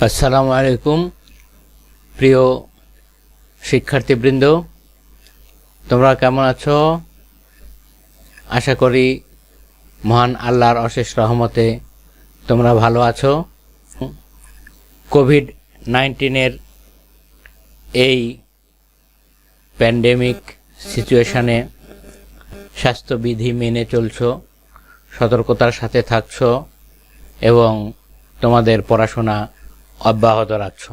আসসালামু আলাইকুম প্রিয় শিক্ষার্থীবৃন্দ, তোমরা কেমন আছো? আশা করি মহান আল্লাহর অশেষ রহমতে তোমরা ভালো আছো। কোভিড-19 এই প্যান্ডেমিক সিচুয়েশনে স্বাস্থ্যবিধি মেনে চলছো, সতর্কতার সাথে থাকছো এবং তোমাদের পড়াশোনা অব্যাহত রাখছো।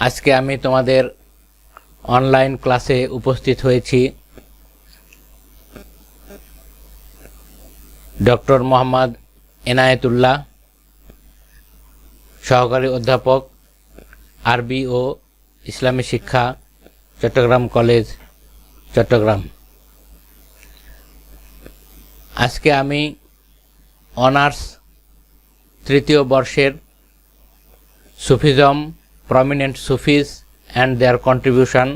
আজকে আমি তোমাদের অনলাইন ক্লাসে উপস্থিত হয়েছি। ডক্টর মোহাম্মদ এনায়েতুল্লাহ, সহকারী অধ্যাপক, আরবি ও ইসলামী শিক্ষা, চট্টগ্রাম কলেজ, চট্টগ্রাম। আজকে আমি অনার্স তৃতীয় বর্ষের Sufism, prominent সুফিজ and there contribution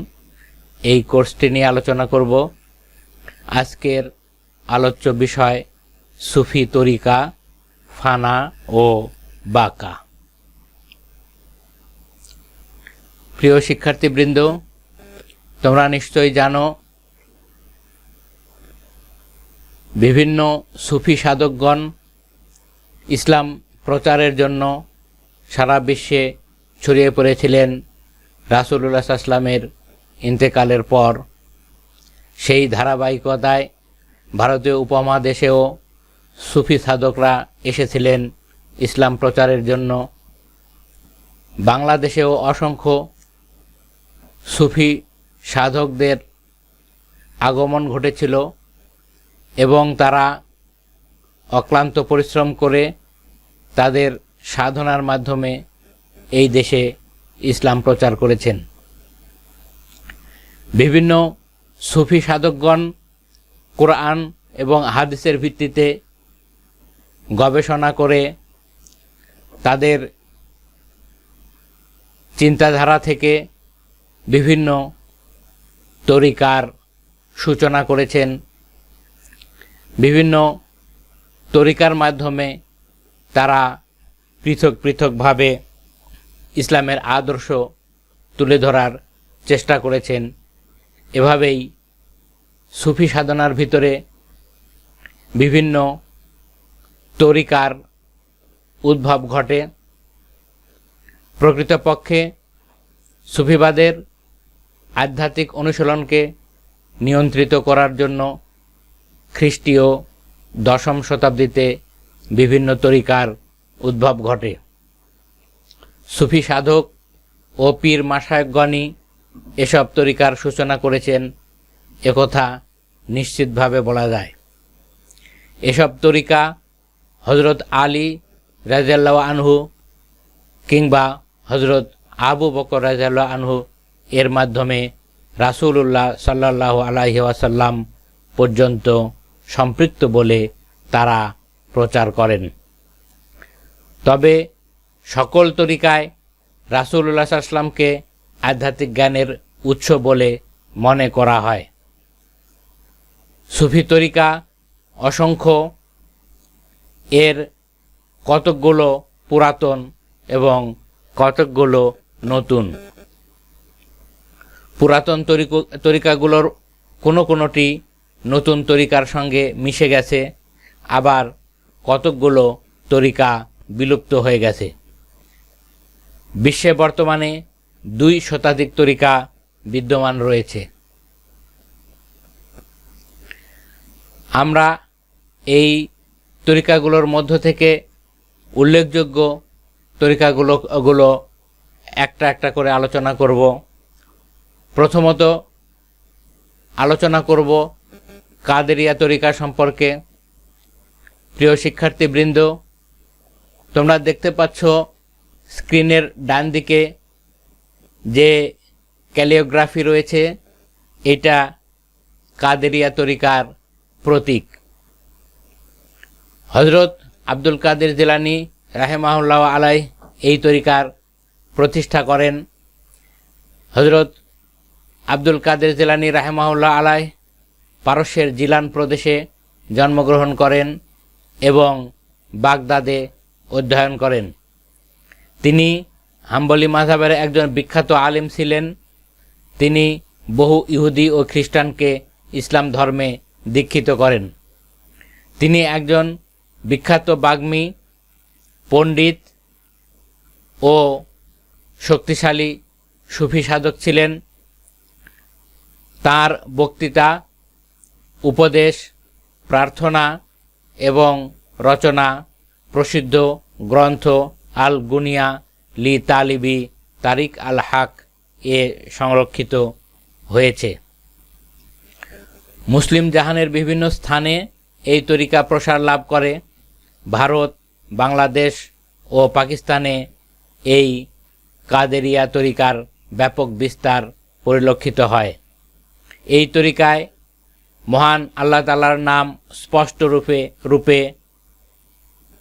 এই কোর্সটি নিয়ে আলোচনা করব। আজকের আলোচ্য বিষয় সুফি তরিকা, ফানা ও বাকা। প্রিয় শিক্ষার্থীবৃন্দ, তোমরা নিশ্চয়ই জানো বিভিন্ন সুফি সাধকগণ ইসলাম প্রচারের জন্য সারা বিশ্বে ছড়িয়ে পড়েছিলেন রাসূলুল্লাহ সাল্লাল্লাহু আলাইহি ওয়াসাল্লামের ইন্তেকালের পর। সেই ধারাবাহিকতায় ভারতীয় উপমহাদেশেও সুফি সাধকরা এসেছিলেন ইসলাম প্রচারের জন্য। বাংলাদেশেও অসংখ্য সুফি সাধকদের আগমন ঘটেছিল এবং তারা অক্লান্ত পরিশ্রম করে তাদের সাধনার মাধ্যমে এই দেশে ইসলাম প্রচার করেছেন। বিভিন্ন সুফি সাধকগণ কোরআন এবং হাদিসের ভিত্তিতে গবেষণা করে তাদের চিন্তাধারা থেকে বিভিন্ন তরিকার সূচনা করেছেন। বিভিন্ন তরিকার মাধ্যমে তারা পৃথক পৃথকভাবে ইসলামের আদর্শ তুলে ধরার চেষ্টা করেছেন। এভাবেই সুফি সাধনার ভিতরে বিভিন্ন তরিকার উদ্ভব ঘটে। প্রকৃতপক্ষে সুফিবাদের আধ্যাত্মিক অনুশীলনকে নিয়ন্ত্রিত করার জন্য খ্রিস্টীয় দশম শতাব্দীতে বিভিন্ন তরিকার উদ্ভব ঘটে। সুফি সাধক ও পীর মাশায়েখগণই এসব তরিকার সূচনা করেছেন, একথা নিশ্চিতভাবে বলা যায়। এসব তরিকা হযরত আলী রাদিয়াল্লাহু আনহু কিংবা হযরত আবু বকর রাদিয়াল্লাহু আনহু এর মাধ্যমে রাসূলুল্লাহ সাল্লাল্লাহু আলাইহি ওয়াসাল্লাম পর্যন্ত সম্পৃক্ত বলে তারা প্রচার করেন। তবে সকল তরিকায় রাসূলুল্লাহ সাল্লাল্লাহু আলাইহি ওয়াসাল্লামকে আধ্যাত্মিক জ্ঞানের উৎস বলে মনে করা হয়। সুফি তরিকা অসংখ্য, এর কতকগুলো পুরাতন এবং কতকগুলো নতুন। পুরাতন তরিকাগুলোর কোনোটি নতুন তরিকার সঙ্গে মিশে গেছে, আবার কতকগুলো তরিকা বিলুপ্ত হয়ে গেছে। বিশ্বে বর্তমানে 2 শতাধিক তরিকা বিদ্যমান রয়েছে। আমরা এই তরিকাগুলোর মধ্য থেকে উল্লেখযোগ্য তরিকাগুলো একটা একটা করে আলোচনা করব। প্রথমত আলোচনা করব কাদেরিয়া তরিকা সম্পর্কে। প্রিয় শিক্ষার্থীবৃন্দ, তোমরা দেখতে পাচ্ছ স্ক্রিনের ডান দিকে যে ক্যালিওগ্রাফি রয়েছে, এটা কাদেরিয়া তরিকার প্রতীক। হযরত আব্দুল কাদের জিলানী রাহিমাহুল্লাহ আলাইহি এই তরিকার প্রতিষ্ঠা করেন। হযরত আব্দুল কাদের জিলানী রাহিমাহুল্লাহ আলাইহি পারস্যের জিলান প্রদেশে জন্মগ্রহণ করেন এবং বাগদাদে অধ্যয়ন করেন। তিনি হাম্বলি মাযহাবের একজন বিখ্যাত আলেম ছিলেন। তিনি বহু ইহুদি ও খ্রিস্টানকে ইসলাম ধর্মে দীক্ষিত করেন। তিনি একজন বিখ্যাত বাগ্মী, পণ্ডিত ও শক্তিশালী সুফি সাধক ছিলেন। তার বক্তৃতা, উপদেশ, প্রার্থনা এবং রচনা প্রসিদ্ধ গ্রন্থ আল গুনিয়া লি তালিবি তারিক আল হক এ সংরক্ষিত হয়েছে। মুসলিম জাহানের বিভিন্ন স্থানে এই তরিকা প্রসার লাভ করে। ভারত, বাংলাদেশ ও পাকিস্তানে এই কাদেরিয়া তরিকার ব্যাপক বিস্তার পরিলক্ষিত হয়। এই তরিকায় মহান আল্লাহ তাআলার নাম স্পষ্ট রূপে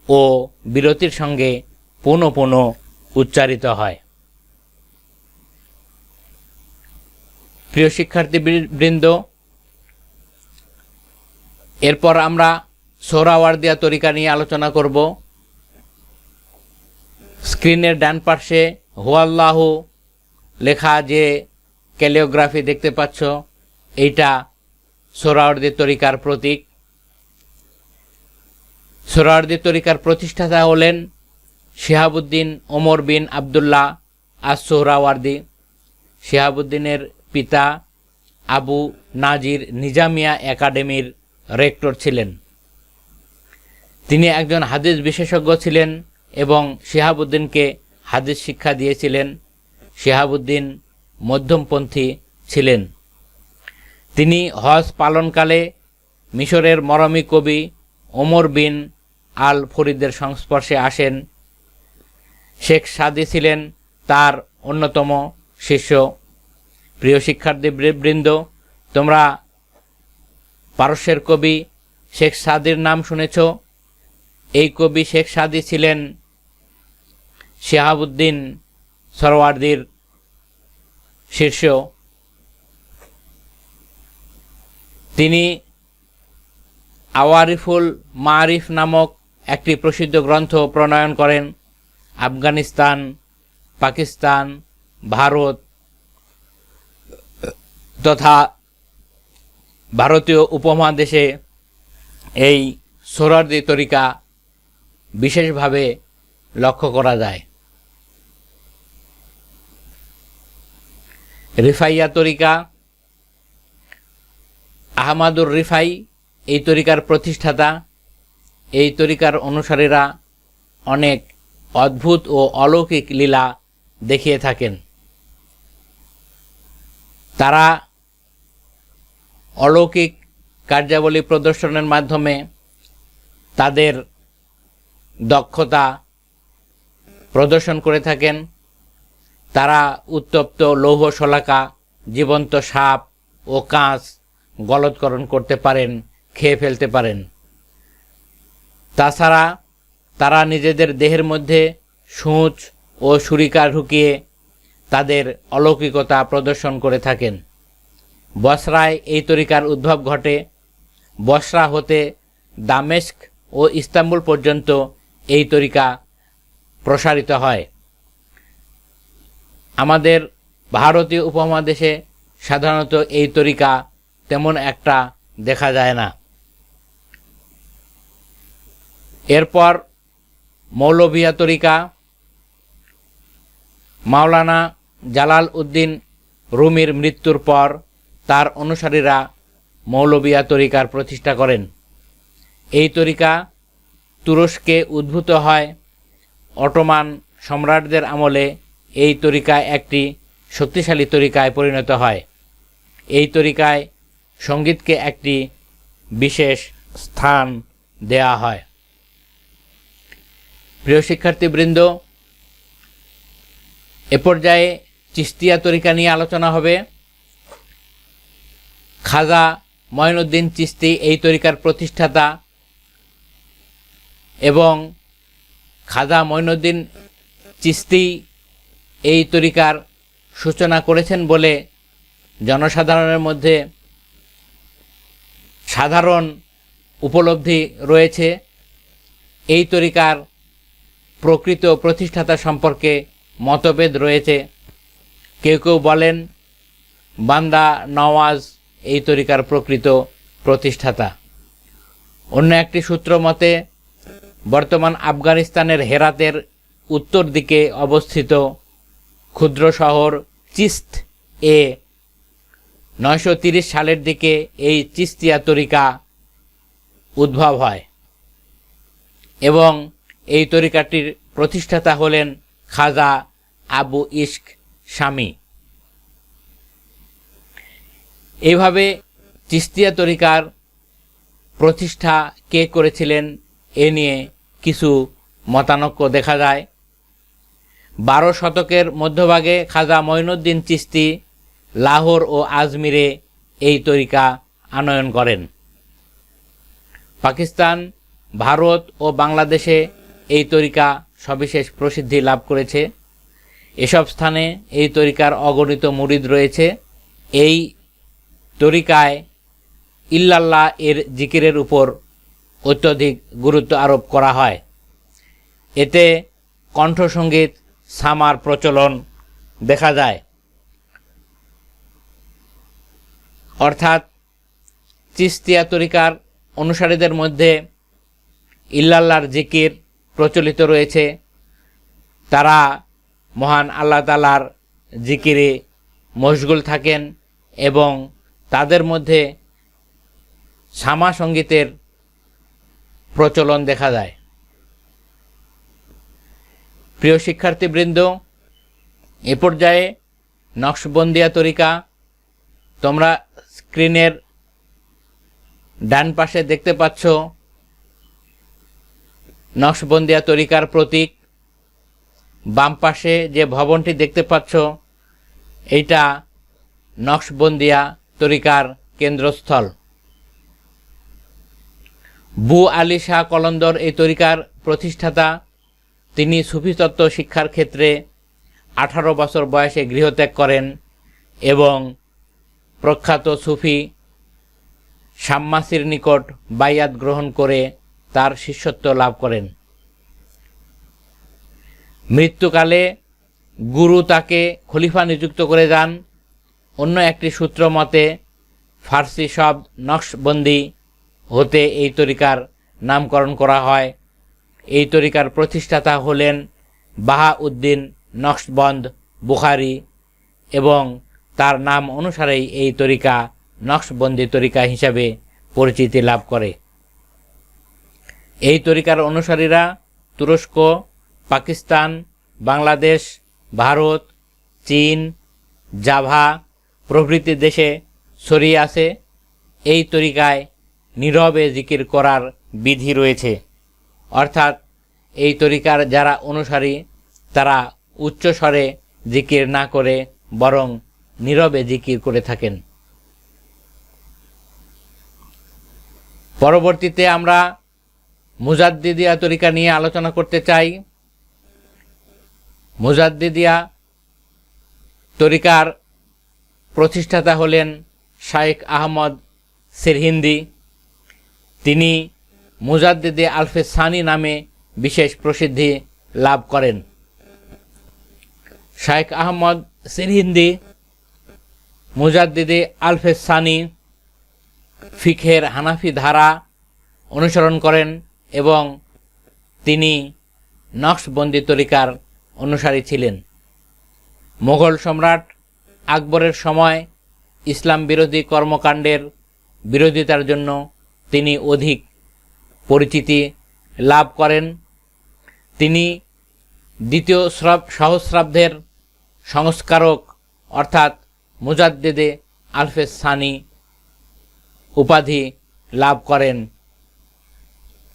ও বিরতির সঙ্গে পুনঃ পুনঃ উচ্চারিত হয়। প্রিয় শিক্ষার্থীবৃন্দ, এরপর আমরা সোহরাওয়ার্দিয়া তরিকা নিয়ে আলোচনা করব। স্ক্রিনের ডান পাশে হুয়াল্লাহু লেখা যে ক্যালিওগ্রাফি দেখতে পাচ্ছ, এইটা সোহরাওয়ার্দী তরিকার প্রতীক। সোহরাওয়ার্দী তরিকার প্রতিষ্ঠাতা হলেন শিহাবুদ্দিন ওমর বিন আবদুল্লাহ আস-সোহরাওয়ার্দী। শিহাবুদ্দিনের পিতা আবু নাজির নিজামিয়া একাডেমির রেক্টর ছিলেন। তিনি একজন হাদিস বিশেষজ্ঞ ছিলেন এবং শিহাবুদ্দিনকে হাদিস শিক্ষা দিয়েছিলেন। শিহাবুদ্দিন মধ্যমপন্থী ছিলেন। তিনি হজ পালনকালে মিশরের মরমী কবি ওমর বিন আল ফরিদের সংস্পর্শে আসেন। শেখ সাদি ছিলেন তার অন্যতম শিষ্য। প্রিয় শিক্ষার্থীবৃন্দ, তোমরা পারস্যের কবি শেখ সাদির নাম শুনেছ। এই কবি শেখ সাদি ছিলেন শিহাবুদ্দিন সোহরাওয়ার্দীর শিষ্য। তিনি আওয়ারিফুল মারিফ নামক একটি প্রসিদ্ধ গ্রন্থ প্রণয়ন করেন। আফগানিস্তান, পাকিস্তান, ভারত তথা ভারতীয় উপমহাদেশে এই সোহরাওয়ার্দী তরিকা বিশেষভাবে লক্ষ্য করা যায়। রিফাইয়া তরিকা, আহমাদুর রিফাই এই তরিকার প্রতিষ্ঠাতা। এই তরিকার অনুসারীরা অনেক অদ্ভুত ও অলৌকিক লীলা দেখিয়ে থাকেন। তারা অলৌকিক কার্যাবলী প্রদর্শনের মাধ্যমে তাদের দক্ষতা প্রদর্শন করে থাকেন। তারা উত্তপ্ত লৌহ শলাকা, জীবন্ত সাপ ও কাঁচ গলৎকরণ করতে পারেন, খেয়ে ফেলতে পারেন। তাছাড়া তারা নিজেদের দেহের মধ্যে সূঁচ ও ছুরিকা ঢুকিয়ে তাদের অলৌকিকতা প্রদর্শন করে থাকেন। বসরায় এই তরিকার উদ্ভব ঘটে। বসরা হতে দামেস্ক ও ইস্তাম্বুল পর্যন্ত এই তরিকা প্রসারিত হয়। আমাদের ভারতীয় উপমহাদেশে সাধারণত এই তরিকা তেমন একটা দেখা যায় না। এরপর মৌলভিয়া তরিকা। মাওলানা জালাল উদ্দিন রুমির মৃত্যুর পর তার অনুসারীরা মৌলভিয়া তরিকার প্রতিষ্ঠা করেন। এই তরিকা তুরস্কে উদ্ভূত হয়। অটোমান সম্রাটদের আমলে এই তরিকা একটি শক্তিশালী তরিকায় পরিণত হয়। এই তরিকায় সঙ্গীতকে একটি বিশেষ স্থান দেয়া হয়। প্রিয় শিক্ষার্থীবৃন্দ, এ পর্যায়ে চিশতিয়া তরিকা নিয়ে আলোচনা হবে। খাজা মঈনুদ্দিন চিশতি এই তরিকার প্রতিষ্ঠাতা এবং খাজা মঈনুদ্দিন চিশতি এই তরিকার সূচনা করেছেন বলে জনসাধারণের মধ্যে সাধারণ উপলব্ধি রয়েছে। এই তরিকার প্রকৃত প্রতিষ্ঠাতা সম্পর্কে মতভেদ রয়েছে। কেউ কেউ বলেন বান্দা নওয়াজ এই তরিকার প্রকৃত প্রতিষ্ঠাতা। অন্য একটি সূত্র মতে বর্তমান আফগানিস্তানের হেরাতের উত্তর দিকে অবস্থিত ক্ষুদ্র শহর চিস্ত এ 930 সালের দিকে এই চিস্তিয়া তরিকা উদ্ভব হয় এবং এই তরিকাটির প্রতিষ্ঠাতা হলেন খাজা আবু ইশক শামী। এইভাবে চিস্তিয়া তরিকার প্রতিষ্ঠা কে করেছিলেন এ নিয়ে কিছু মতানৈক্য দেখা যায়। 12 শতকের মধ্যভাগে খাজা মঈনুদ্দিন চিশতি লাহোর ও আজমিরে এই তরিকা আনয়ন করেন। পাকিস্তান, ভারত ও বাংলাদেশে এই তরিকা সবিশেষ প্রসিদ্ধি লাভ করেছে। এসব স্থানে এই তরিকার অগণিত মুরিদ রয়েছে। এই তরিকায় ইল্লাল্লাহ এর জিকিরের উপর অত্যধিক গুরুত্ব আরোপ করা হয়। এতে কণ্ঠসঙ্গীত সামার প্রচলন দেখা যায়। অর্থাৎ চিস্তিয়া তরিকার অনুসারীদের মধ্যে ইল্লাল্লাহর জিকির প্রচলিত রয়েছে। তারা মহান আল্লাহ তাআলার জিকিরে মশগুল থাকেন এবং তাদের মধ্যে সামা সঙ্গীতের প্রচলন দেখা যায়। প্রিয় শিক্ষার্থীবৃন্দ, এ পর্যায়ে নকশবন্দিয়া তরিকা তোমরা স্ক্রিনের ডান পাশে দেখতে পাচ্ছ নকশবন্দিয়া তরিকার প্রতীক। বাম পাশে যে ভবনটি দেখতে পাচ্ছ এইটা নকশবন্দিয়া তরিকার কেন্দ্রস্থল। বু আলী শাহ কলন্দর এই তরিকার প্রতিষ্ঠাতা। তিনি সুফি তত্ত্ব শিক্ষার ক্ষেত্রে 18 বছর বয়সে গৃহত্যাগ করেন এবং প্রখ্যাত সুফি শাম্মাসির নিকট বাইয়াত গ্রহণ করে তার শিষ্যত্ব লাভ করেন। মৃত্যুকালে গুরু তাকে খলিফা নিযুক্ত করে যান। অন্য একটি সূত্র মতে ফার্সি শব্দ নকশবন্দি হতে এই তরিকার নামকরণ করা হয়। এই তরিকার প্রতিষ্ঠাতা হলেন বাহাউদ্দিন নকশবন্দ বুখারী এবং তার নাম অনুসারেই এই তরিকা নকশবন্দি তরিকা হিসাবে পরিচিতি লাভ করে। এই তরিকার অনুসারীরা তুরস্ক, পাকিস্তান, বাংলাদেশ, ভারত, চীন, জাভা প্রভৃতি দেশে ছড়িয়ে আছে। এই তরিকায় নীরবে জিকির করার বিধি রয়েছে। অর্থাৎ এই তরিকার যারা অনুসারী তারা উচ্চ স্বরে জিকির না করে বরং নীরবে জিকির করে থাকেন। পরবর্তীতে আমরা মুজাদ্দিদিয়া তরিকা নিয়ে আলোচনা করতে চাই। মুজাদ্দিদিয়া তরিকার প্রতিষ্ঠাতা হলেন শাইখ আহমদ সিরহিন্দি। তিনি মুজাদ্দিদে আলফে সানি নামে বিশেষ প্রসিদ্ধি লাভ করেন। শাইখ আহমদ সিরহিন্দি মুজাদ্দিদে আলফে সানি ফিকহের হানাফি ধারা অনুসরণ করেন এবং তিনি নকশবন্দি তরিকার অনুসারী ছিলেন। মোগল সম্রাট আকবরের সময় ইসলাম বিরোধী কর্মকাণ্ডের বিরোধিতার জন্য তিনি অধিক পরিচিতি লাভ করেন। তিনি দ্বিতীয় সহস্রাব্দের সংস্কারক অর্থাৎ মুজাদ্দিদে আলফে সানি উপাধি লাভ করেন।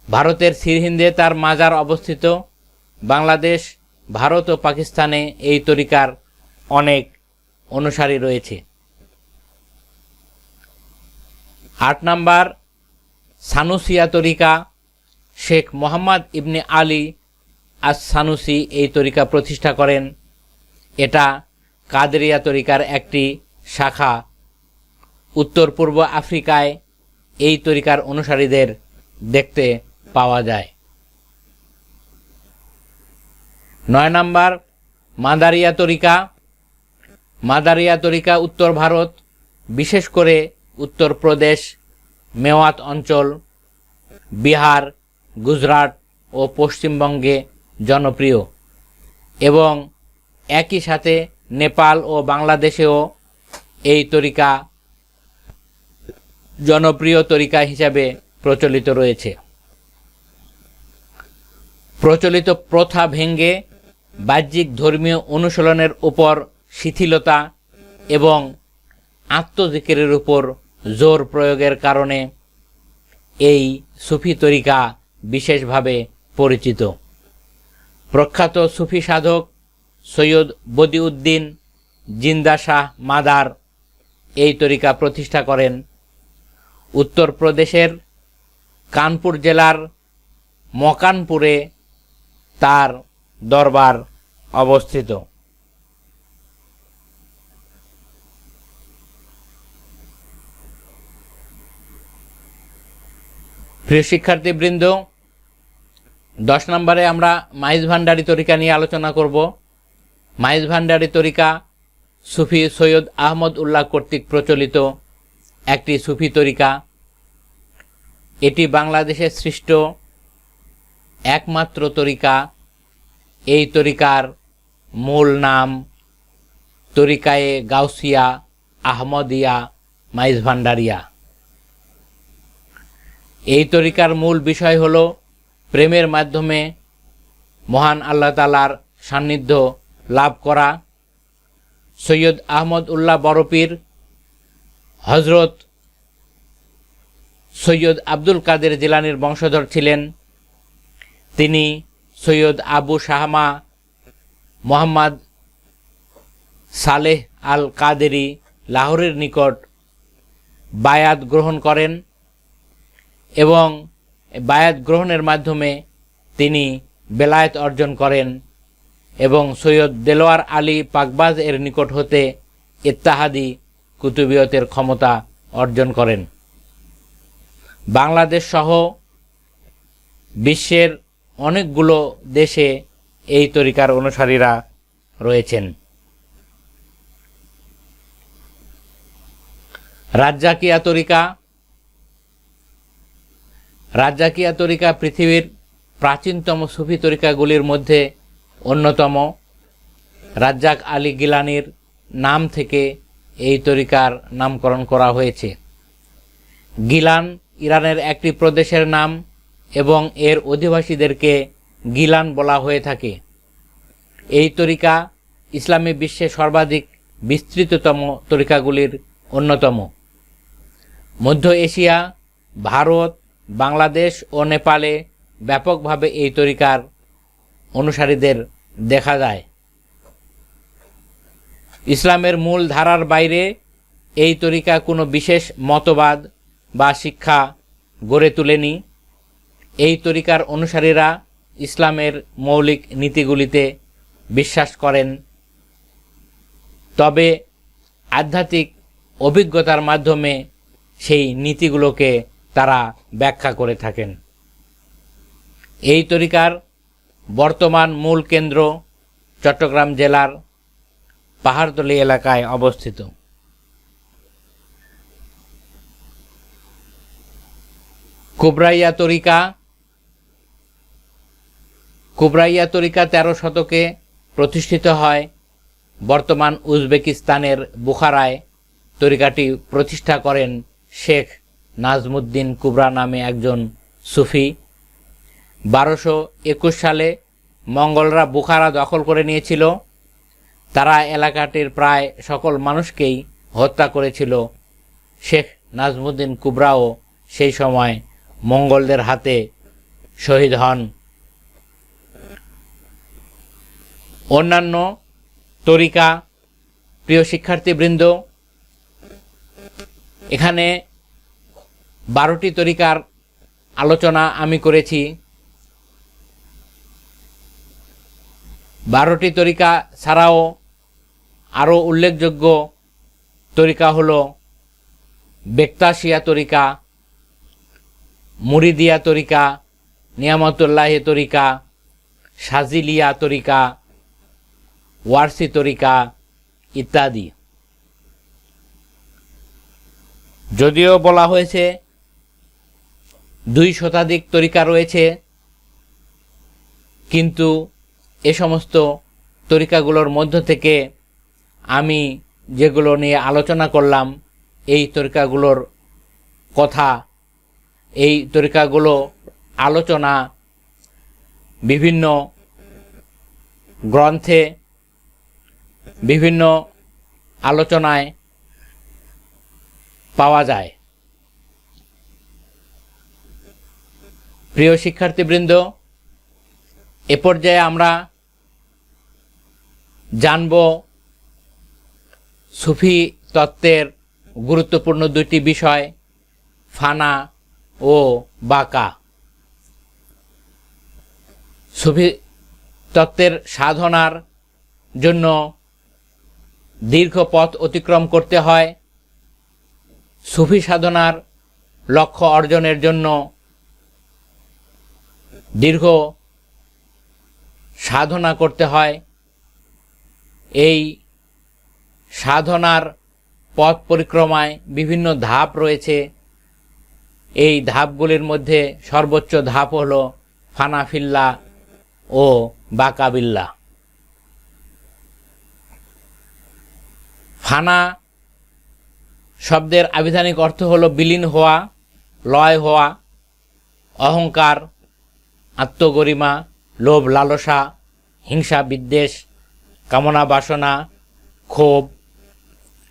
ভারতের সিরহিন্দে তার মাজার অবস্থিত। বাংলাদেশ, ভারত ও পাকিস্তানে এই তরিকার অনেক অনুসারী রয়েছে। 8 নাম্বার সানুসিয়া তরিকা। শেখ মোহাম্মদ ইবনে আলী আস সানুসি এই তরিকা প্রতিষ্ঠা করেন। এটা কাদেরিয়া তরিকার একটি শাখা। উত্তর পূর্ব আফ্রিকায় এই তরিকার অনুসারীদের দেখতে পাওয়া যায়। 9 নম্বর মাদারিয়া তরিকা। মাদারিয়া তরিকা উত্তর ভারত, বিশেষ করে উত্তরপ্রদেশ, মেওয়াত অঞ্চল, বিহার, গুজরাট ও পশ্চিমবঙ্গে জনপ্রিয় এবং একই সাথে নেপাল ও বাংলাদেশেও এই তরিকা জনপ্রিয় তরিকা হিসাবে প্রচলিত রয়েছে। প্রচলিত প্রথা ভেঙে বাহ্যিক ধর্মীয় অনুশীলনের উপর শিথিলতা এবং আত্মজিকিরের উপর জোর প্রয়োগের কারণে এই সুফি তরিকা বিশেষভাবে পরিচিত। প্রখ্যাত সুফি সাধক সৈয়দ বদিউদ্দিন জিন্দা শাহ মাদার এই তরিকা প্রতিষ্ঠা করেন। উত্তরপ্রদেশের কানপুর জেলার মকানপুরে তার দরবার অবস্থিত। প্রিয় শিক্ষার্থীবৃন্দ, 10 নম্বরে আমরা মাইজ ভান্ডারী তরিকা নিয়ে আলোচনা করব। মাইজ ভান্ডারী তরিকা সুফি সৈয়দ আহমদ উল্লাহ কর্তৃক প্রচলিত একটি সুফি তরিকা। এটি বাংলাদেশে সৃষ্ট একমাত্র তরিকা। এই তরিকার মূল নাম তরিকায়ে গাউসিয়া আহমদিয়া মাইজ ভান্ডারিয়া। এই তরিকার মূল বিষয় হল প্রেমের মাধ্যমে মহান আল্লাহ তাআলার সান্নিধ্য লাভ করা। সৈয়দ আহমদ উল্লাহ বড়পীর হজরত সৈয়দ আব্দুল কাদের জিলানীর বংশধর ছিলেন। তিনি সৈয়দ আবু শাহমা মোহাম্মদ সালেহ আল কাদেরি লাহোরের নিকট বায়াত গ্রহণ করেন এবং বায়াত গ্রহণের মাধ্যমে তিনি বেলায়েত অর্জন করেন এবং সৈয়দ দেলোয়ার আলী পাকবাজ এর নিকট হতে ইত্তেহাদি কুতুবিয়তের ক্ষমতা অর্জন করেন। বাংলাদেশ সহ বিশ্বের অনেকগুলো দেশে এই তরিকার অনুসারীরা রয়েছেন। রাজ্জাকিয়া তরিকা। রাজ্জাকিয়া তরিকা পৃথিবীর প্রাচীনতম সুফি তরিকাগুলির মধ্যে অন্যতম। রাজ্জাক আলী গিলানির নাম থেকে এই তরিকার নামকরণ করা হয়েছে। গিলান ইরানের একটি প্রদেশের নাম এবং এর অধিবাসীদেরকে গিলান বলা হয়ে থাকে। এই তরিকা ইসলামী বিশ্বে সর্বাধিক বিস্তৃততম তরিকাগুলির অন্যতম। মধ্য এশিয়া, ভারত, বাংলাদেশ ও নেপালে ব্যাপকভাবে এই তরিকার অনুসারীদের দেখা যায়। ইসলামের মূল ধারার বাইরে এই তরিকা কোনো বিশেষ মতবাদ বা শিক্ষা গড়ে তোলেনি। এই তরিকার অনুসারীরা ইসলামের মৌলিক নীতিগুলিতে বিশ্বাস করেন, তবে আধ্যাত্মিক অভিজ্ঞতার মাধ্যমে সেই নীতিগুলোকে তারা ব্যাখ্যা করে থাকেন। এই তরিকার বর্তমান মূল কেন্দ্র চট্টগ্রাম জেলার পাহাড়তলী এলাকায় অবস্থিত। কুবরাইয়া তরিকা। কুবরাইয়া তরিকা 13 শতকে প্রতিষ্ঠিত হয়। বর্তমান উজবেকিস্তানের বুখারায় তরিকাটি প্রতিষ্ঠা করেন শেখ নাজমুদ্দিন কুবরা নামে একজন সুফি। 1221 সালে মঙ্গলরা বুখারা দখল করে নিয়েছিল। তারা এলাকাটির প্রায় সকল মানুষকেই হত্যা করেছিল। শেখ নাজমুদ্দিন কুবরাও সেই সময় মঙ্গলদের হাতে শহীদ হন। অন্যান্য তরিকা। প্রিয় শিক্ষার্থীবৃন্দ, এখানে 12টি তরিকার আলোচনা আমি করেছি। 12টি তরিকা ছাড়াও আরও উল্লেখযোগ্য তরিকা হল বেক্তাশিয়া তরিকা, মুরিদিয়া তরিকা, নিয়ামতুল্লাহ তরিকা, সাজিলিয়া তরিকা, ওয়ারসি তরিকা ইত্যাদি। যদিও বলা হয়েছে 2 শতাধিক তরিকা রয়েছে, কিন্তু এ সমস্ত তরিকাগুলোর মধ্য থেকে আমি যেগুলো নিয়ে আলোচনা করলাম, এই তরিকাগুলোর কথা, এই তরিকাগুলো আলোচনা বিভিন্ন গ্রন্থে, বিভিন্ন আলোচনায় পাওয়া যায়। প্রিয় শিক্ষার্থীবৃন্দ, এ পর্যায়ে আমরা জানব সুফি তত্ত্বের গুরুত্বপূর্ণ 2টি বিষয়, ফানা ও বাকা। সুফি তত্ত্বের সাধনার জন্য দীর্ঘ পথ অতিক্রম করতে হয়। সুফি সাধনার লক্ষ্য অর্জনের জন্য দীর্ঘ সাধনা করতে হয়। এই সাধনার পথ পরিক্রমায় বিভিন্ন ধাপ রয়েছে। এই ধাপগুলির মধ্যে সর্বোচ্চ ধাপ হল ফানাফিল্লা ও বাকাবিল্লা। ফানা শব্দের আবিধানিক অর্থ হল বিলীন হওয়া, লয় হওয়া, অহংকার, আত্মগরিমা, লোভ লালসা, হিংসা বিদ্বেষ, কামনা বাসনা, ক্ষোভ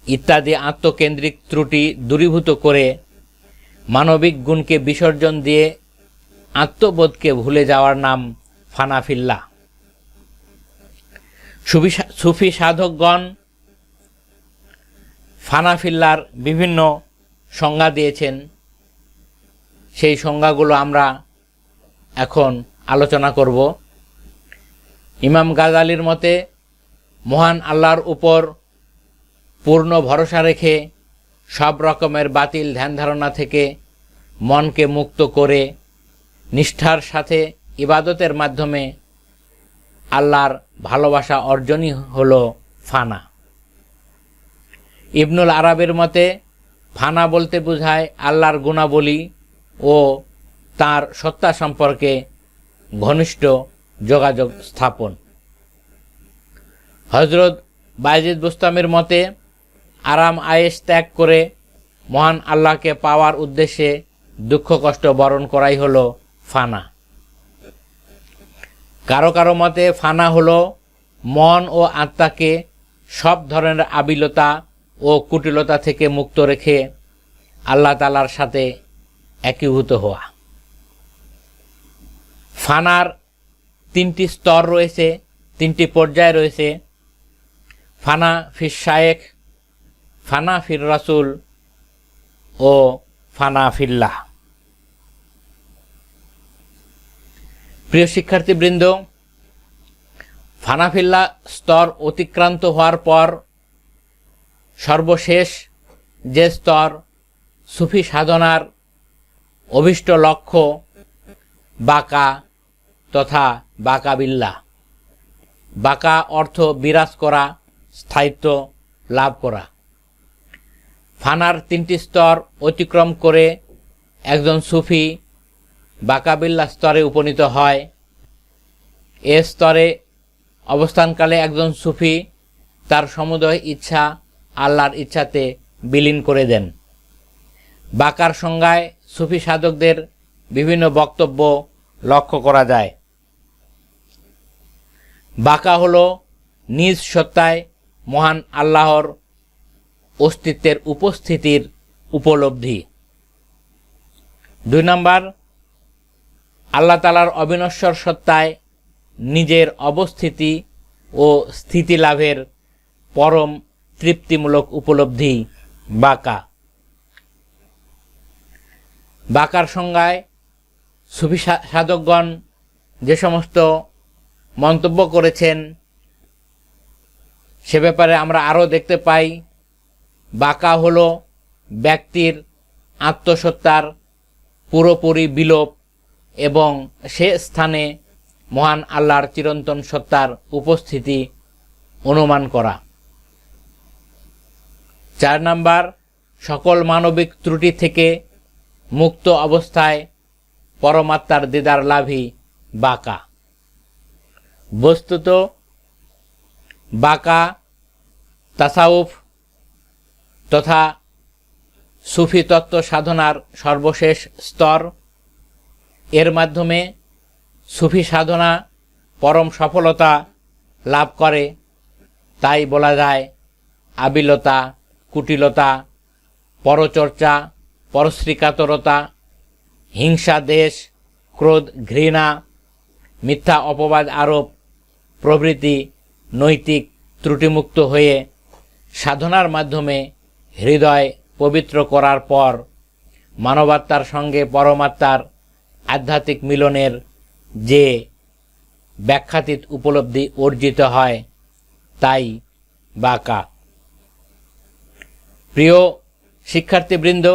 ইত্যাদি আত্মকেন্দ্রিক ত্রুটি দূরীভূত করে মানবিক গুণকে বিসর্জন দিয়ে আত্মবোধকে ভুলে যাওয়ার নাম ফানাফিল্লা। সুফি সাধকগণ ফানাফিল্লার বিভিন্ন সংজ্ঞা দিয়েছেন। সেই সংজ্ঞাগুলো আমরা এখন আলোচনা করব। ইমাম গাজালির মতে মহান আল্লাহর উপর পূর্ণ ভরসা রেখে সব রকমের বাতিল ধ্যান ধারণা থেকে মনকে মুক্ত করে নিষ্ঠার সাথে ইবাদতের মাধ্যমে আল্লাহর ভালোবাসা অর্জনই হল ফানা। ইবনুল আরাবের মতে ফানা বলতে বোঝায় আল্লাহর গুণাবলী ও তার সত্তা সম্পর্কে ঘনিষ্ঠ যোগাযোগ স্থাপন। হযরত বায়জিদ বুস্তামির মতে আরাম আয়েশ ত্যাগ করে মহান আল্লাহকে পাওয়ার উদ্দেশ্যে দুঃখ কষ্ট বরণ করাই হলো ফানা। কারো কারো মতে ফানা হলো মন ও আত্মাকে সব ধরনের আবিলতা ও কুটিলতা থেকে মুক্ত রেখে আল্লাহ তাআলার সাথে একীভূত হওয়া। ফানার 3টি স্তর রয়েছে, 3টি পর্যায় রয়েছে। ফানা ফির শায়েখ, ফানা ফির রাসূল ও ফানা ফিল্লাহ। প্রিয় শিক্ষার্থীবৃন্দ, ফানাফিল্লাহ স্তর অতিক্রান্ত হওয়ার পর সর্বশেষ যে স্তর, সুফি সাধনার অভীষ্ট লক্ষ্য বাকা তথা বাকাবিল্লাহ। বাকা অর্থ বিরাজ করা, স্থায়িত্ব লাভ করা। ফানার 3টি স্তর অতিক্রম করে একজন সুফি বাকাবিল্লাহ স্তরে উপনীত হয়। এ স্তরে অবস্থানকালে একজন সুফি তার সমুদয় ইচ্ছা আল্লাহর ইচ্ছাতে বিলীন করে দেন। বাকার সংজ্ঞায় সুফি সাধকদের বিভিন্ন বক্তব্য লক্ষ্য করা যায়। বাকা হলো নিজ সত্তায় মহান আল্লাহর অস্তিত্বের উপস্থিতির উপলব্ধি। 2 নম্বর, আল্লাহ তাআলার অবিনশ্বর সত্তায় নিজের অবস্থিতি ও স্থিতি লাভের পরম তৃপ্তিমূলক উপলব্ধি বাকা। বাকার সংজ্ঞায় সুফি সাধকগণ যে সমস্ত মন্তব্য করেছেন সে ব্যাপারে আমরা আরও দেখতে পাই। বাকা হলো ব্যক্তির আত্মসত্তার পুরোপুরি বিলোপ এবং সে স্থানে মহান আল্লাহর চিরন্তন সত্তার উপস্থিতি অনুমান করা। 4 নাম্বার, সকল মানবিক ত্রুটি থেকে মুক্ত অবস্থায় পরমাত্মার দিদার লাভই বাকা। বস্তুত বাকা তাসাউফ তথা সুফি তত্ত্ব সাধনার সর্বশেষ স্তর। এর মাধ্যমে সুফি সাধনা পরম সফলতা লাভ করে। তাই বলা যায় আবিলতা, কুটিলতা, পরচর্চা, পরশ্রীকাতরতা, হিংসা, দেশ, ক্রোধ, ঘৃণা, মিথ্যা অপবাদ আরোপ প্রভৃতি নৈতিক ত্রুটিমুক্ত হয়ে সাধনার মাধ্যমে হৃদয় পবিত্র করার পর মানবাত্মার সঙ্গে পরমাত্মার আধ্যাত্মিক মিলনের যে ব্যাখ্যাতীত উপলব্ধি অর্জিত হয় তাই বাকা। প্রিয় শিক্ষার্থীবৃন্দ,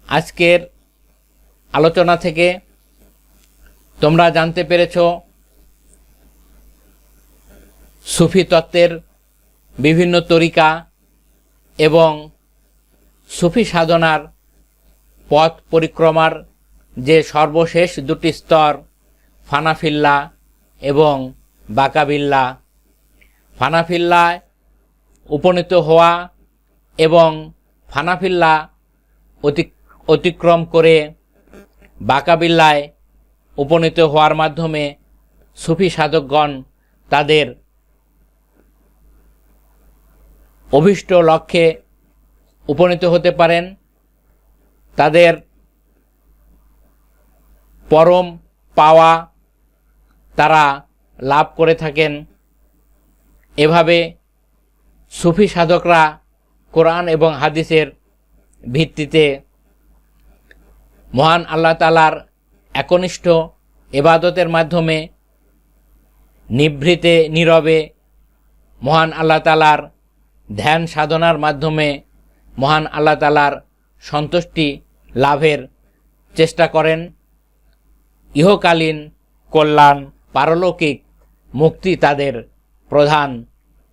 আজকের আলোচনা থেকে তোমরা জানতে পেরেছ সুফি তত্ত্বের বিভিন্ন তরিকা এবং সুফি সাধনার পথ পরিক্রমার যে সর্বশেষ দুটি স্তর ফানাফিল্লা এবং বাকাবিল্লা। ফানাফিল্লায় উপনীত হওয়া এবং ফানাফিল্লা অতিক্রম করে বাকাবিল্লায় উপনীত হওয়ার মাধ্যমে সুফি সাধকগণ তাদের অভীষ্ট লক্ষ্যে উপনীত হতে পারেন, তাদের পরম পাওয়া তারা লাভ করে থাকেন। এভাবে সুফি সাধকরা কোরআন এবং হাদিসের ভিত্তিতে মহান আল্লাহ তাআলার একনিষ্ঠ ইবাদতের মাধ্যমে নিভৃতে নীরবে মহান আল্লাহ তাআলার ধ্যান সাধনার মাধ্যমে মহান আল্লাহ তাআলার সন্তুষ্টি লাভের চেষ্টা করেন। ইহকালীন কল্যাণ, পারলৌকিক মুক্তি তাদের প্রধান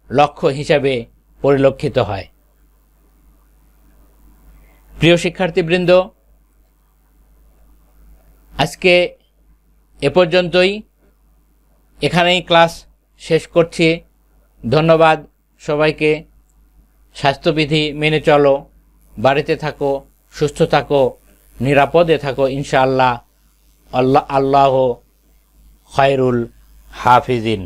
লক্ষ্য হিসাবে পরিলক্ষিত হয়। প্রিয় শিক্ষার্থীবৃন্দ, আজকে এ পর্যন্তই, এখানেই ক্লাস শেষ করছি। ধন্যবাদ সবাইকে। স্বাস্থ্যবিধি মেনে চলো, বাড়িতে থাকো, সুস্থ থাকো, নিরাপদে থাকো ইনশাআল্লাহ। আল্লাহ খায়রুল হাফিজিন।